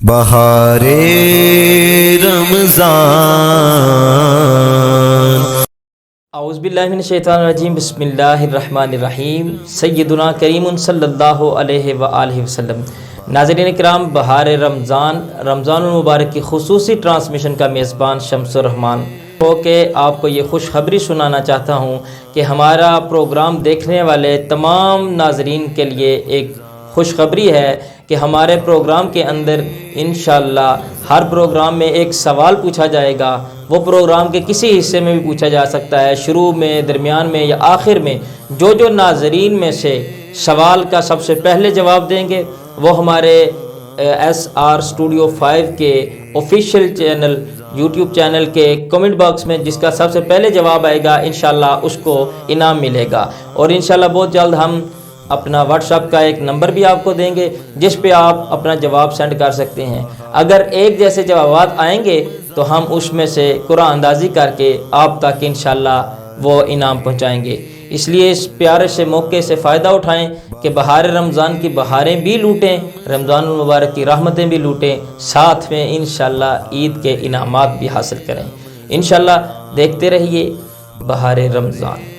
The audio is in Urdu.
بہار رمضان۔ اعوذ باللہ من الشیطان الرجیم، بسم اللہ الرحمن الرحیم۔ سیدنا کریم صلی اللہ علیہ وآلہ وسلم۔ ناظرین کرام، بہار رمضان المبارک کی خصوصی ٹرانسمیشن کا میزبان شمس الرحمان ہو کے آپ کو یہ خوشخبری سنانا چاہتا ہوں کہ ہمارا پروگرام دیکھنے والے تمام ناظرین کے لیے ایک خوشخبری ہے کہ ہمارے پروگرام کے اندر انشاءاللہ ہر پروگرام میں ایک سوال پوچھا جائے گا۔ وہ پروگرام کے کسی حصے میں بھی پوچھا جا سکتا ہے، شروع میں، درمیان میں یا آخر میں۔ جو ناظرین میں سے سوال کا سب سے پہلے جواب دیں گے وہ ہمارے SR Studio 5 کے آفیشیل چینل، یوٹیوب چینل کے کمنٹ باکس میں جس کا سب سے پہلے جواب آئے گا انشاءاللہ اس کو انعام ملے گا۔ اور انشاءاللہ بہت جلد ہم اپنا واٹس ایپ کا ایک نمبر بھی آپ کو دیں گے جس پہ آپ اپنا جواب سینڈ کر سکتے ہیں۔ اگر ایک جیسے جوابات آئیں گے تو ہم اس میں سے قرعہ اندازی کر کے آپ تک انشاءاللہ وہ انعام پہنچائیں گے۔ اس لیے اس پیارے سے موقع سے فائدہ اٹھائیں کہ بہار رمضان کی بہاریں بھی لوٹیں، رمضان المبارک کی رحمتیں بھی لوٹیں، ساتھ میں انشاءاللہ عید کے انعامات بھی حاصل کریں۔ انشاءاللہ دیکھتے رہیے بہار رمضان۔